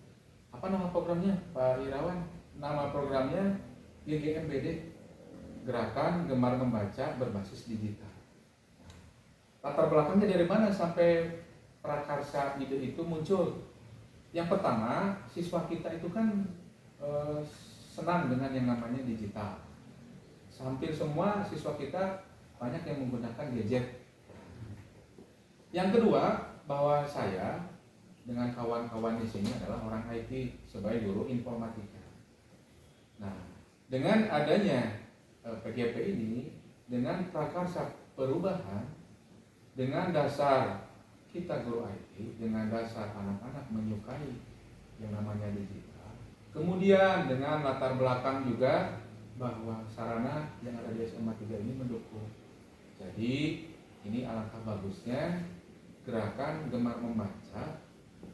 Apa nama programnya, Pak Irawan? Nama programnya GGMBD, Gerakan Gemar Membaca Berbasis Digital. Latar belakangnya dari mana sampai prakarsa ide itu muncul? Yang pertama, siswa kita itu kan senang dengan yang namanya digital. Hampir semua siswa kita banyak yang menggunakan gadget. Yang kedua, bahwa saya dengan kawan-kawan di sini adalah orang IT sebagai guru informatika. Nah, dengan adanya PGP ini, dengan prakarsa perubahan, dengan dasar kita guru IT, dengan dasar anak-anak menyukai yang namanya digital, kemudian dengan latar belakang juga bahwa sarana yang ada di SMA 3 ini mendukung. Jadi ini alangkah bagusnya gerakan gemar membaca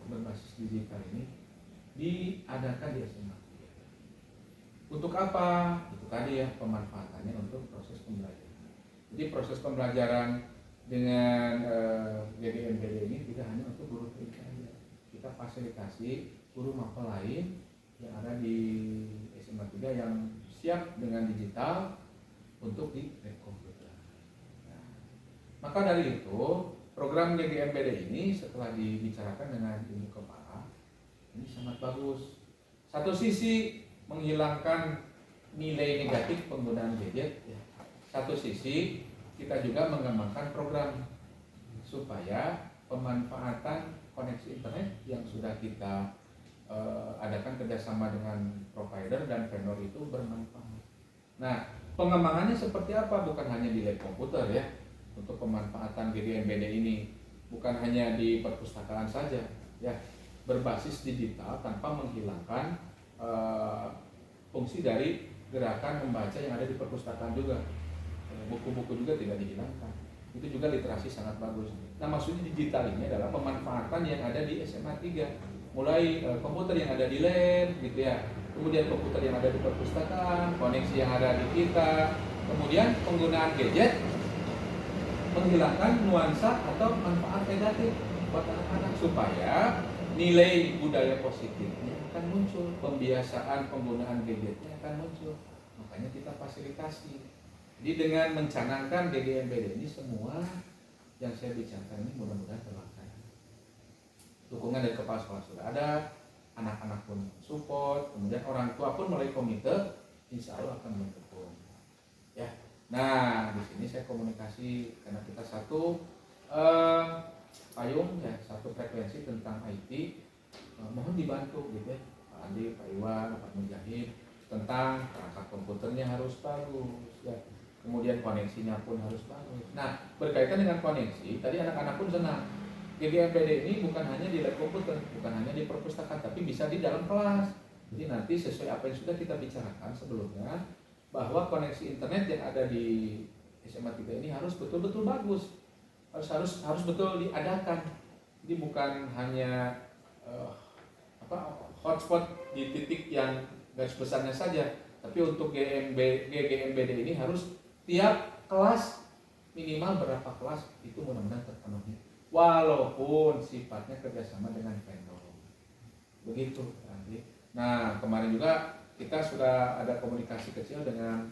berbasis digital ini diadakan di SMA 3. Untuk apa? Itu tadi ya, pemanfaatannya untuk proses pembelajaran. Jadi proses pembelajaran dengan GGMBD ini tidak hanya untuk guru TK saja. Kita fasilitasi guru mapel lain yang ada di SMA 3 yang siap dengan digital untuk di lab komputer. Nah, maka dari itu program GGMBD ini setelah dibicarakan dengan Ibu Kepala ini sangat bagus. Satu sisi menghilangkan nilai negatif penggunaan gadget, ya. Satu sisi kita juga mengembangkan program supaya pemanfaatan koneksi internet yang sudah kita adakan kerjasama dengan provider dan vendor itu bermanfaat. Nah, pengembangannya seperti apa? Bukan hanya di lab komputer ya, untuk pemanfaatan GGMBD ini bukan hanya di perpustakaan saja ya, berbasis digital tanpa menghilangkan fungsi dari gerakan membaca yang ada di perpustakaan juga. Buku-buku juga tidak dihilangkan. Itu juga literasi sangat bagus. Nah, maksudnya digital ini adalah pemanfaatan yang ada di SMA 3. Mulai komputer yang ada di lab gitu ya, kemudian komputer yang ada di perpustakaan, koneksi yang ada di kita, kemudian penggunaan gadget menghilangkan nuansa atau manfaat negatif buat anak-anak supaya nilai budaya positifnya akan muncul, pembiasaan penggunaan gadgetnya akan muncul. Makanya kita fasilitasi. Jadi dengan mencanangkan GGMBD ini, semua yang saya bicarakan ini mudah-mudahan terlaksana. Dukungan dari kepala sekolah sudah ada, anak-anak pun support, kemudian orang tua pun mulai komite, insya Allah akan mendukung. Ya, nah di sini saya komunikasi karena kita satu payung ya, satu frekuensi tentang IT. Mohon dibantu gitu ya, Pak Andi, Pak Iwan, Pak Mujahid, tentang perangkat komputernya harus bagus ya. Kemudian koneksinya pun harus bagus. Nah, berkaitan dengan koneksi, tadi anak-anak pun senang. GGMBD ini bukan hanya di lab komputer, bukan hanya di perpustakaan, tapi bisa di dalam kelas. Jadi nanti sesuai apa yang sudah kita bicarakan sebelumnya, bahwa koneksi internet yang ada di SMA 3 ini harus betul-betul bagus, harus betul diadakan. Jadi bukan hanya hotspot di titik yang garis besarnya saja, tapi untuk GGMBD ini harus tiap kelas minimal berapa kelas itu mudah-mudahan terpenuhi, walaupun sifatnya kerjasama dengan vendor. Begitu nanti. Nah, kemarin juga kita sudah ada komunikasi kecil dengan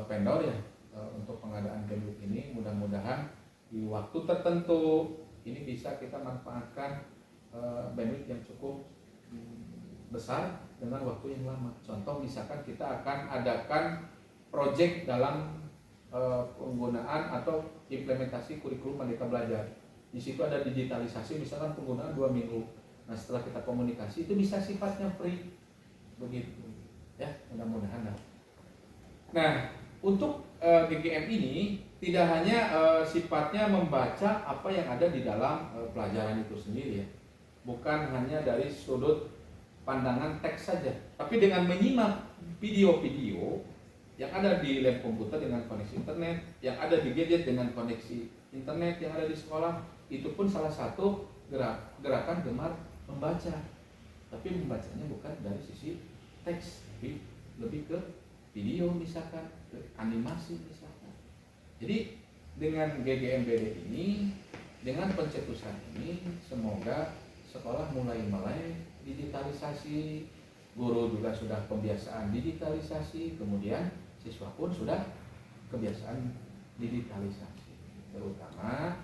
vendor ya, untuk pengadaan gedung ini. Mudah-mudahan di waktu tertentu ini bisa kita manfaatkan bandwidth yang cukup besar dengan waktu yang lama. Contoh misalkan kita akan adakan project dalam penggunaan atau implementasi kurikulum Merdeka Belajar. Di situ ada digitalisasi, misalkan penggunaan 2 minggu. Nah setelah kita komunikasi itu bisa sifatnya free, begitu ya, mudah-mudahan. Nah untuk GGM ini tidak hanya sifatnya membaca apa yang ada di dalam pelajaran itu sendiri ya, bukan hanya dari sudut pandangan teks saja, tapi dengan menyimak video-video yang ada di lab komputer dengan koneksi internet, yang ada di gadget dengan koneksi internet yang ada di sekolah, itu pun salah satu gerakan gemar membaca. Tapi membacanya bukan dari sisi teks, tapi lebih ke video misalkan, ke animasi misalkan. Jadi dengan GGMBD ini, dengan pencetusan ini, semoga sekolah mulai digitalisasi, guru juga sudah kebiasaan digitalisasi, kemudian siswa pun sudah kebiasaan digitalisasi, terutama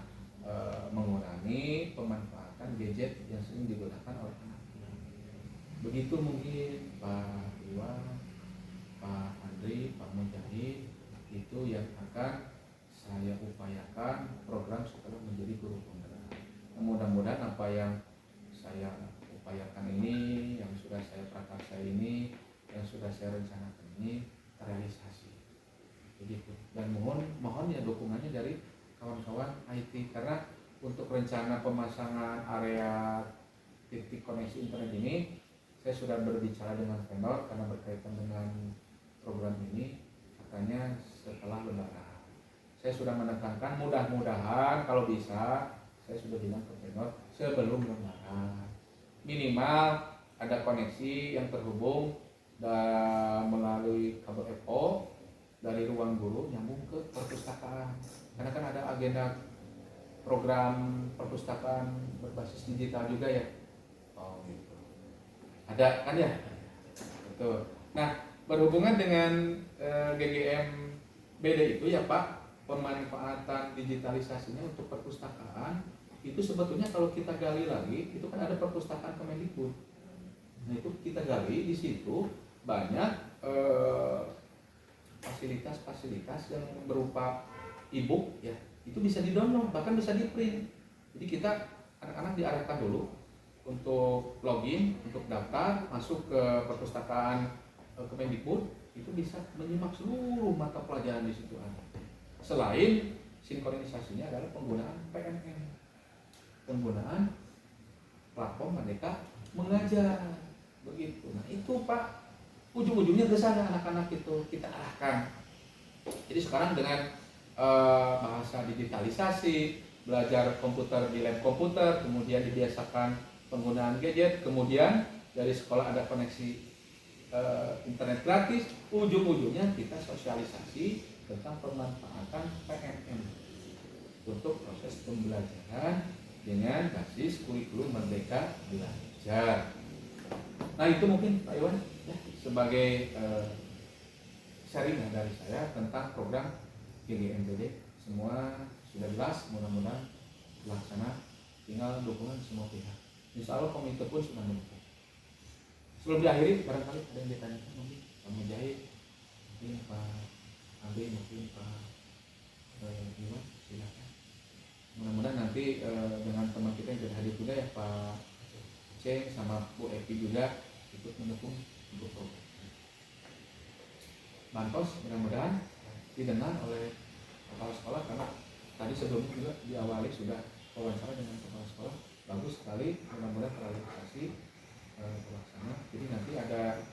mengurangi pemanfaatan gadget yang sering digunakan oleh anak. Begitu mungkin Pak Iwan, Pak Andri, Pak Mujahid, itu yang akan saya upayakan program setelah menjadi guru penggerak. Mudah-mudahan apa yang saya upayakan ini, yang sudah saya prakarsa ini, yang sudah saya rencanakan ini terrealisasi. Begitu. Dan mohon ya dukungannya dari kawan-kawan IT, karena untuk rencana pemasangan area titik koneksi internet ini saya sudah berbicara dengan vendor karena berkaitan dengan program ini, katanya setelah lebaran. Saya sudah menekankan mudah-mudahan kalau bisa, saya sudah bilang ke vendor sebelum lebaran minimal ada koneksi yang terhubung dan melalui kabel FO dari ruang guru nyambung ke perpustakaan, karena kan ada agenda program perpustakaan berbasis digital juga ya. Oh gitu. Ada kan ya? Betul. Nah, berhubungan dengan GGM BD itu ya Pak, pemanfaatan digitalisasinya untuk perpustakaan itu sebetulnya kalau kita gali lagi itu kan ada perpustakaan Kemendikbud. Nah itu kita gali, di situ banyak fasilitas-fasilitas yang berupa e-book ya, itu bisa di-download, bahkan bisa di-print. Jadi kita anak-anak diarahkan dulu untuk login, untuk daftar, masuk ke perpustakaan Kemendikbud, itu bisa menyimak seluruh mata pelajaran di situ ada. Selain sinkronisasinya adalah penggunaan PMM, penggunaan platform Merdeka Mengajar, begitu. Nah itu Pak, ujung-ujungnya ke sana anak-anak itu kita arahkan. Jadi sekarang dengan bahasa digitalisasi, belajar komputer di lab komputer, kemudian dibiasakan penggunaan gadget, kemudian dari sekolah ada koneksi internet gratis, ujung-ujungnya kita sosialisasi tentang pemanfaatan PMM untuk proses pembelajaran dengan basis kurikulum Merdeka Belajar. Nah itu mungkin Pak Iwan ya, sebagai sharing dari saya tentang program GGMBD. Semua sudah jelas, mudah-mudahan terlaksana, tinggal dukungan semua pihak. Insya Allah komite pun sudah mendukung. Sebelum diakhiri, barangkali ada yang ditanyakan mungkin Pak Mujahid, mungkin Pak Abi, mungkin Pak Iwan, silakan. Mudah-mudahan nanti dengan teman kita yang hadir juga ya Pak C sama Bu Evi juga ikut mendukung untuk program Bantos. Mudah-mudahan didengar oleh kepala sekolah, karena tadi sebelumnya juga diawali sudah wawancara dengan kepala sekolah, bagus sekali. Mudah-mudahan terrealisasi terlaksana. Jadi nanti ada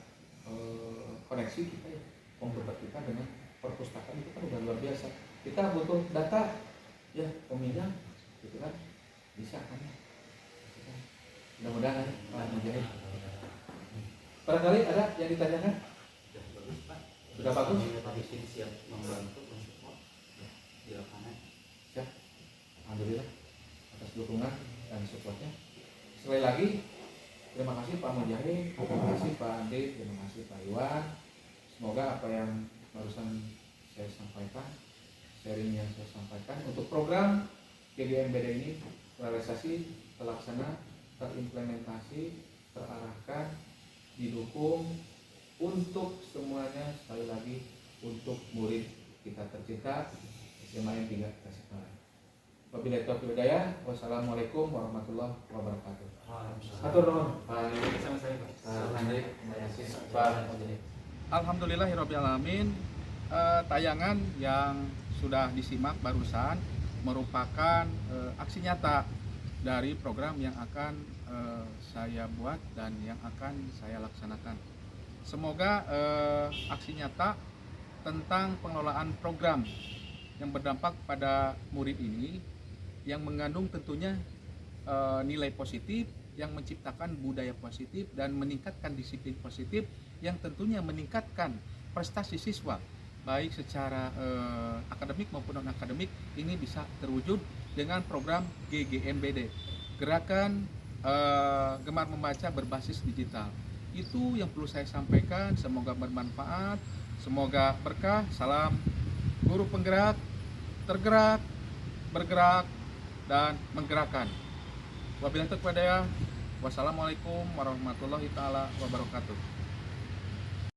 koneksi kita ya, komputer kita dengan perpustakaan itu kan udah luar biasa. Kita butuh data ya, peminjam gitu kan, bisa kan ya. Mudah-mudahan Pak Mujahid. Barangkali ada yang ditanyakan? Sudah bagus? Siap membantu mensupport di lapangan. Siap. Alhamdulillah atas dukungan dan supportnya. Sekali lagi terima kasih Pak Mujahid, terima kasih Pak Andi, terima kasih Pak Iwan. Semoga apa yang barusan saya sampaikan, sharing yang saya sampaikan untuk program GGMBD ini terrealisasi, terlaksana, terimplementasi, terarahkan didukung untuk semuanya, sekali lagi untuk murid kita tercinta SMA N 3 Tasikmalaya. Wabillahi taufiq wal hidayah. Wassalamualaikum warahmatullahi wabarakatuh. Atur nuhun. Alhamdulillahirabbil alamin. Tayangan yang sudah disimak barusan merupakan aksi nyata dari program yang akan saya buat dan yang akan saya laksanakan. Semoga aksi nyata tentang pengelolaan program yang berdampak pada murid ini, yang mengandung tentunya nilai positif, yang menciptakan budaya positif dan meningkatkan disiplin positif, yang tentunya meningkatkan prestasi siswa baik secara akademik maupun non akademik. Ini bisa terwujud dengan program GGMBD, Gerakan Gemar Membaca Berbasis Digital. Itu yang perlu saya sampaikan. Semoga bermanfaat, semoga berkah. Salam guru penggerak, tergerak, bergerak, dan menggerakkan. Wabillahi taufiq wal hidayah. Wassalamualaikum warahmatullahi taala wabarakatuh.